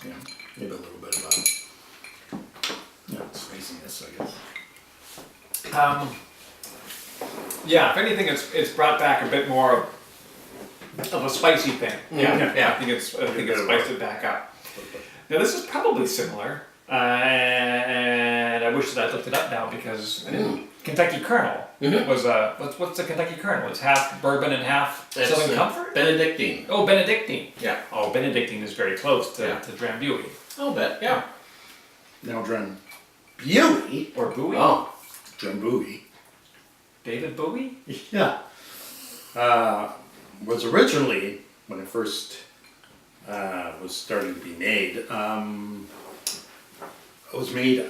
Yeah, maybe a little bit of spiciness, I guess. Yeah, if anything, it's brought back a bit more of a spicy thing. Yeah. I think it's spiced it back up. Now this is probably similar, and I wish that I looked it up now because Kentucky Colonel was what's a Kentucky Colonel? It's half bourbon and half Southern Comfort. Benedictine. Oh, Benedictine. Yeah. Oh, Benedictine is very close to Drambuie. I'll bet. Yeah. Now Drambuie, Or Bowie. Oh. Drambuie, David Bowie. yeah, was originally, when it first was starting to be made, it was made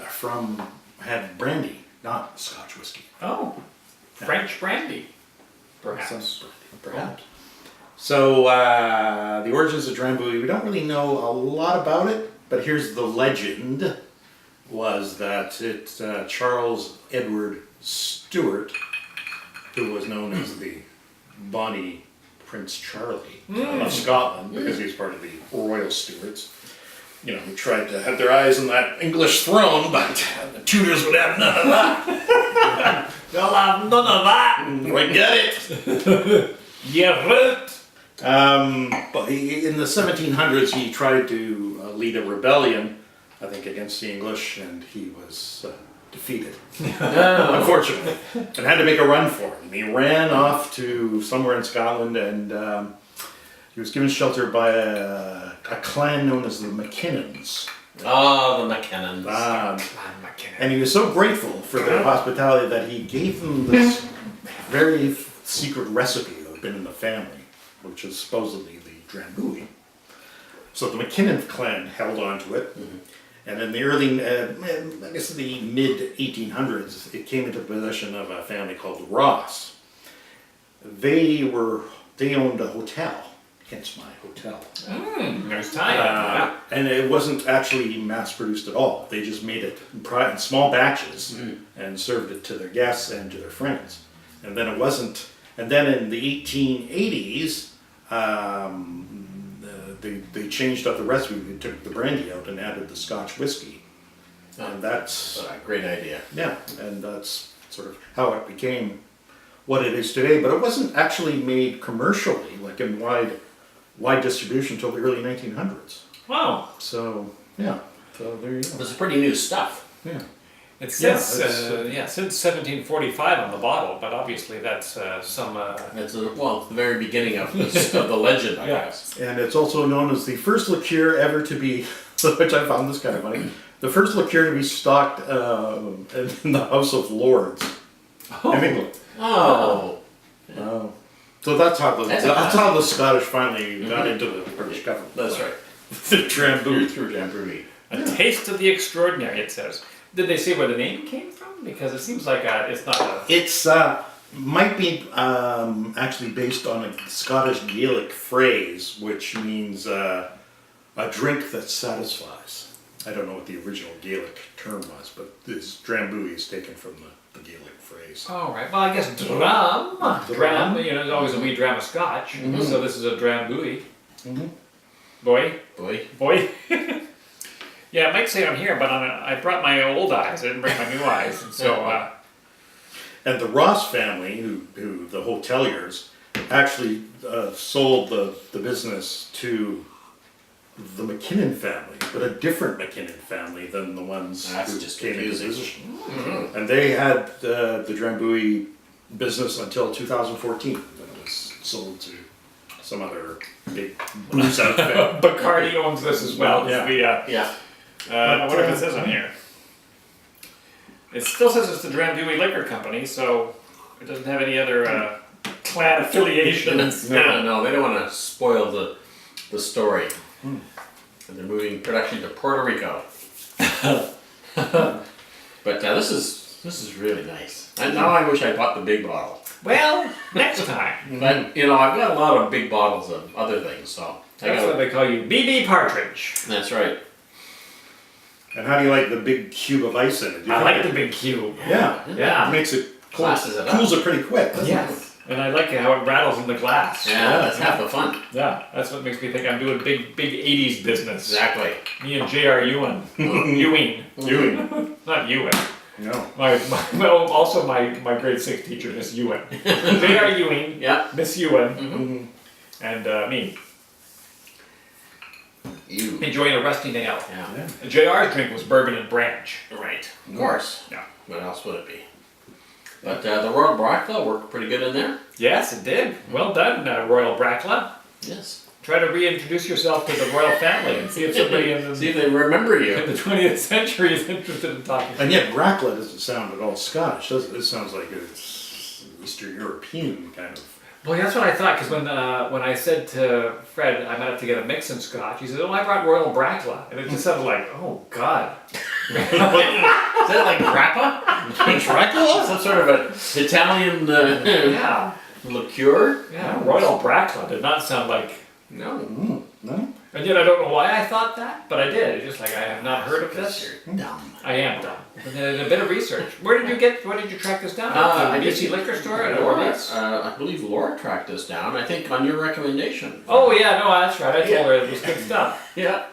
had brandy, not Scotch whiskey. Oh, French brandy, perhaps. Some brandy, perhaps. So the origins of Drambuie, we don't really know a lot about it, but here's the legend, was that it's Charles Edward Stuart, who was known as the Bonnie Prince Charlie of Scotland, because he was part of the Royal Stuarts. You know, who tried to have their eyes on that English throne, but the Tudors would have none of that. They'll have none of that. We get it. Yeah, right. But in the 1700s, he tried to lead a rebellion, I think, against the English, and he was defeated, unfortunately, and had to make a run for it. And he ran off to somewhere in Scotland, and he was given shelter by a clan known as the McKinnons. Oh, the McKinnons. And he was so grateful for their hospitality that he gave them this very secret recipe that had been in the family, which is supposedly the Drambuie. So the McKinnon clan held on to it. And in the early, I guess the mid-1800s, it came into possession of a family called Ross. They owned a hotel, hence my hotel. There's time. And it wasn't actually mass-produced at all. They just made it in small batches and served it to their guests and to their friends. And then and then in the 1880s, they changed up the recipe. They took the brandy out and added the Scotch whiskey. And that's a great idea. Yeah, and that's sort of how it became what it is today. But it wasn't actually made commercially, like in wide distribution, until the early 1900s. Wow. So yeah, so there you go. It's pretty new stuff. Yeah. It says since 1745 on the bottle, but obviously that's some. It's the very beginning of the legend, I guess. And it's also known as the first liqueur ever to be, which I found this kind of funny, the first liqueur to be stocked in the House of Lords in England. Oh. So that's how the Scottish finally got into the British government. That's right. The Drambuie. Through Drambuie. A taste of the extraordinary, it says. Did they say where the name came from? Because it seems like it's not a... It's might be actually based on a Scottish Gaelic phrase, which means a drink that satisfies. I don't know what the original Gaelic term was, but this Drambuie is taken from the Gaelic phrase. All right. Well, I guess dram, you know, there's always a wee dram of scotch. So this is a Drambuie. Boy. Yeah, it might say on here, but I brought my old eyes. I didn't bring my new eyes, and so. And the Ross family, who the hoteliers, actually sold the business to the McKinnon family, but a different McKinnon family than the ones who just came into position. And they had the Drambuie business until 2014, when it was sold to some other big booze outfit. Bacardi owns this as well. Yeah. I wonder if it says on here. It still says it's the Drambuie Liquor Company, so it doesn't have any other clan affiliations. No, they don't want to spoil the story. And they're moving production to Puerto Rico. But this is really nice. And now I wish I bought the big bottle. Well, next time. But I've got a lot of big bottles of other things, so that's why they call you BB Partridge. That's right. And how do you like the big cube of ice in it? I like the big cube. Yeah. Yeah. It makes it Classes it up. cools it pretty quick. Yes. And I like how it rattles in the glass. Yeah, that's half the fun. Yeah, that's what makes me think I'm doing big 80s business. Exactly. Me and J.R. Ewing. Ewing. Not Ewing. No. Well, also my grade 6 teacher, Miss Ewing. J.R. Ewing, Yeah. Miss Ewing, Mm-hmm. and me. You. Enjoying a rusty nail. Yeah. And JR's drink was bourbon and branch. Right. Of course. Yeah. What else would it be? But the Royal Brackla worked pretty good in there. Yes, it did. Well done, Royal Brackla. Yes. Try to reintroduce yourself to the royal family and see if somebody See if they remember in you. the 20th century is interested in talking. And yet Brackla doesn't sound at all Scottish, does it? This sounds like it's Eastern European kind of. Well, that's what I thought, because when I said to Fred I might have to get a mix in Scotch, he said, "Oh, I brought Royal Brackla," and it just sounded like, "Oh God." Is that like grappa? Dracula? Some sort of an Italian Yeah, liqueur? yeah. Royal Brackla did not sound like. No. No? And yet I don't know why I thought that, but I did. It's just like I have not heard of this. You're dumb. I am dumb. And then a bit of research. Where did you track this down? I At the BC liquor store at Laura, Orleans? I believe Laura tracked us down, I think on your recommendation. Oh yeah, no, that's right. I told her it was good stuff. Yeah.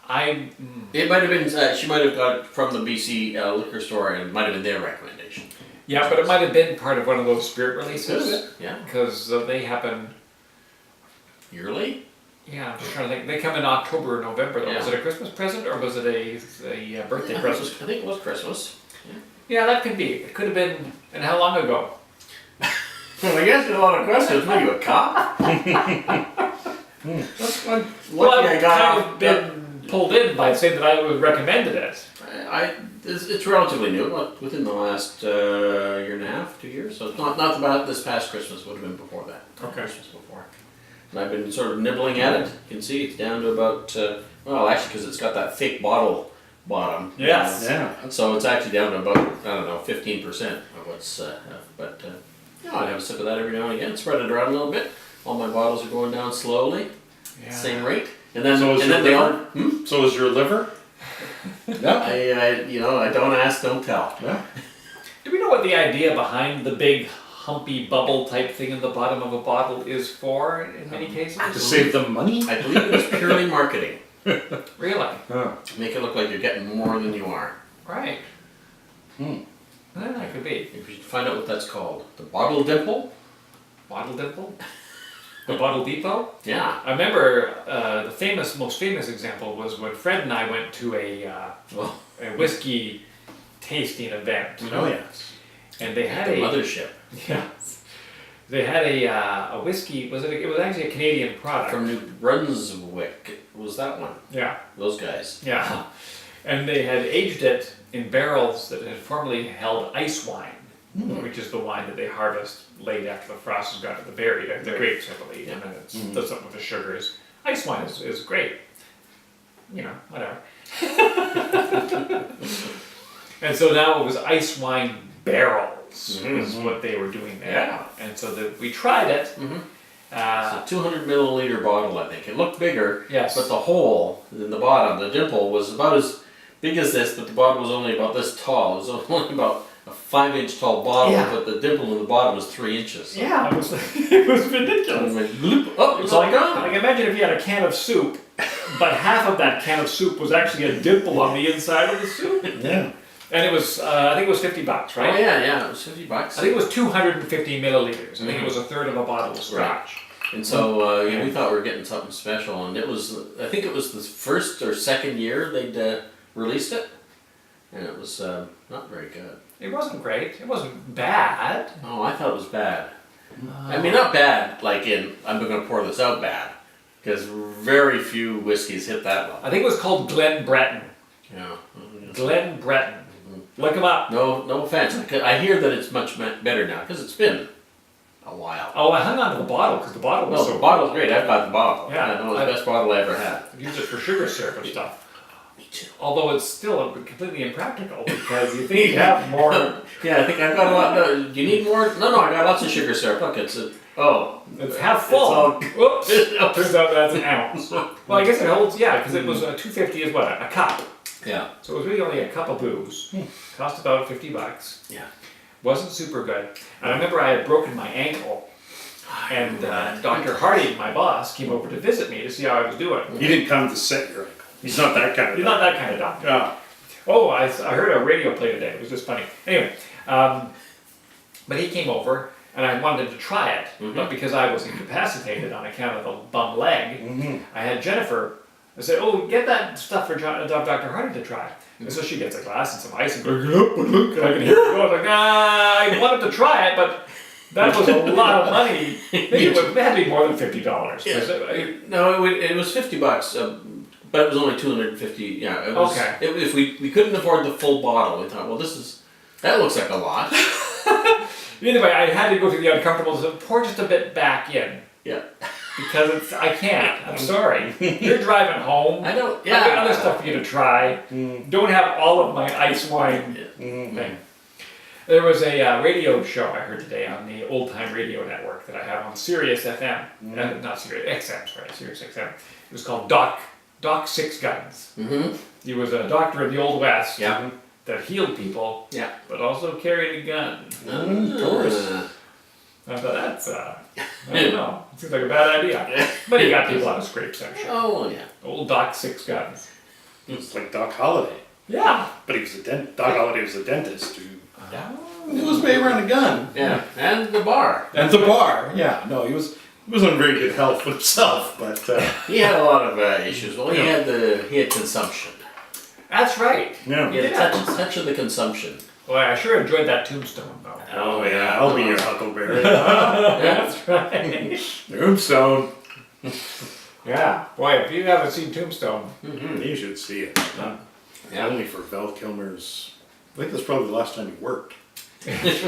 I. It might have been, she might have got it from the BC liquor store and it might have been their recommendation. Yeah, but it might have been part of one of those spirit releases. Yeah. Because they happen. Yearly? Yeah, I'm just trying to think. They come in October or November though. Yeah. Was it a Christmas present or was it a birthday present? I think it was Christmas. Yeah, that could be. It could have been. And how long ago? Well, I guess a lot of questions. What are you, a cop? That's one. Well, Lucky I've I got kind off. of been pulled in by saying that I would recommended it. It's relatively new, within the last year and a half, 2 years. So it's not about this past Christmas. Would have been before that. Okay. Christmas before. And I've been sort of nibbling at it. You can see it's down to about well, actually, because it's got that fake bottle bottom. Yes. Yeah. So it's actually down to about, I don't know, 15% of what's, but yeah, I'd have a sip of that every now and again, spread it around a little bit. All my bottles are going down slowly, Yeah. same rate. And then, So is and your then they all, liver? So is your liver? Yeah. I don't ask, don't tell. Yeah. Do we know what the idea behind the big humpy bubble type thing in the bottom of a bottle is for in many cases? To save them money? I believe it was purely marketing. Really? Oh. Make it look like you're getting more than you are. Right. Hmm. Well, that could be. If you find out what that's called. The bottle dimple? Bottle dimple? The Bottle Depot? Yeah. I remember the most famous example was when Fred and I went to a whiskey tasting event. Oh yes. And they had The a mothership. yes, they had a whiskey. It was actually a Canadian product From New Brunswick. Was that one? Yeah, Those guys. yeah, and they had aged it in barrels that had formerly held ice wine, which is the wine that they harvest late after the frost has got to the berry, the grapes, I believe, and then it does something with the sugars. Ice wine is great, whatever. And so now it was ice wine barrels is what they were doing there. Yeah. And so we tried it. It's a 200 milliliter bottle, I think. It looked bigger, Yes. but the hole in the bottom, the dimple, was about as big as this, but the bottom was only about this tall. It was only about a 5-inch tall bottle, Yeah. but the dimple in the bottom was 3 inches. Yeah, it was it was And ridiculous. it went bloop. Oh, it's It's all like, gone. imagine if you had a can of soup, but half of that can of soup was actually a dimple on the inside of the soup. Yeah. And it was, I think it was $50, Oh right? yeah, it was $50. I think it was 250 milliliters. I think it was a third of a bottle of scotch. And so we thought we were getting something special, and I think it was the first or second year they'd released it, and it was not very good. It wasn't great. It wasn't bad. Oh, I thought it was bad. I mean, not bad, like in, I'm going to pour this out bad, because very few whiskeys hit that level. I think it was called Glen Breton. Yeah. Glen Breton. Look him up. No offense. I hear that it's much better now, because it's been a while. Oh, I hung on to the bottle because the bottle was Well, so the bottle's great. I've got the bottle. Yeah. That was the best bottle I ever had. I've used it for sugar syrup and stuff. Me too. Although it's still completely impractical because you think you have more. Yeah, I think I've got a lot. No, do you need more? No, I got lots of sugar syrup. Look, it's It's half full. all- Whoops. Turns out that's an ounce. Well, I guess it holds, yeah, because it was 250 is what? A cup. Yeah. So it was really only a cup of booze. Cost about $50. Yeah. Wasn't super good. And I remember I had broken my ankle. And Dr. Hardy, my boss, came over to visit me to see how I was doing. He didn't come to set your ankle. He's not that kind of He's not that kind of doctor. Yeah. Oh, I heard a radio play today. It was just funny. Anyway, but he came over and I wanted to try it. But because I was incapacitated on account of a bum leg, I had Jennifer. I said, "Oh, get that stuff for Dr. Hardy to try." And so she gets a glass and some ice and goes, and I can hear her go. I was like, I wanted to try it, but that was a lot of money. I think it had to be more than $50. Yeah. No, it was $50, but it was only 250. Yeah, it was, Okay. If we couldn't afford the full bottle, we thought, well, that looks like a lot. Anyway, I had to go through the uncomfortable, so pour just a bit back in. Yeah. Because I can't. I'm sorry. You're driving home. I don't. I've got Yeah. other stuff for you to try. Don't have all of my ice wine thing. There was a radio show I heard today on the Old Time Radio Network that I have on Sirius FM. Not Sirius XM, sorry, Sirius XM. It was called Doc Six Guns. He was a doctor in the Old West that healed people, but also carried a gun. Of course. I thought that's, I don't know, it seems like a bad idea. But he got people out of scrapes, I'm sure. Oh yeah. Old Doc Six Guns. It's like Doc Holliday. Yeah. But he was Doc Holliday was a dentist who Yeah. was way around a gun. Yeah, and the bar. And the bar. Yeah. No, he wasn't in very good health himself, but He had a lot of issues. Well, he had consumption. That's right. yeah. He had a touch of the consumption. Well, I sure enjoyed that tombstone, though. Oh yeah, I'll be your Huckleberry. That's right. Tombstone. Yeah. Boy, if you haven't seen Tombstone, You should see it. Yeah. Only for Val Kilmer's. I think that's probably the last time he worked. if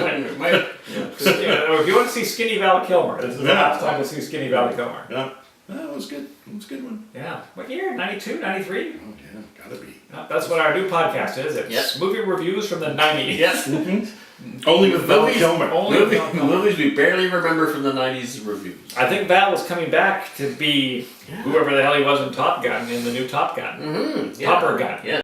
you want to see Skinny Val Kilmer, this is the last time to see Skinny Val Kilmer. Yeah. That was good. It was a good one. Yeah. What year? 92, 93? Oh yeah, gotta be. That's what our new podcast is. It's movie reviews from the 90s. Yes. Only with Val Kilmer. Only Val Kilmer. Movies we barely remember from the 90s reviews. I think Val was coming back to be whoever the hell he was in Top Gun, in the new Top Gun. Yeah. Topper Gun. Yeah.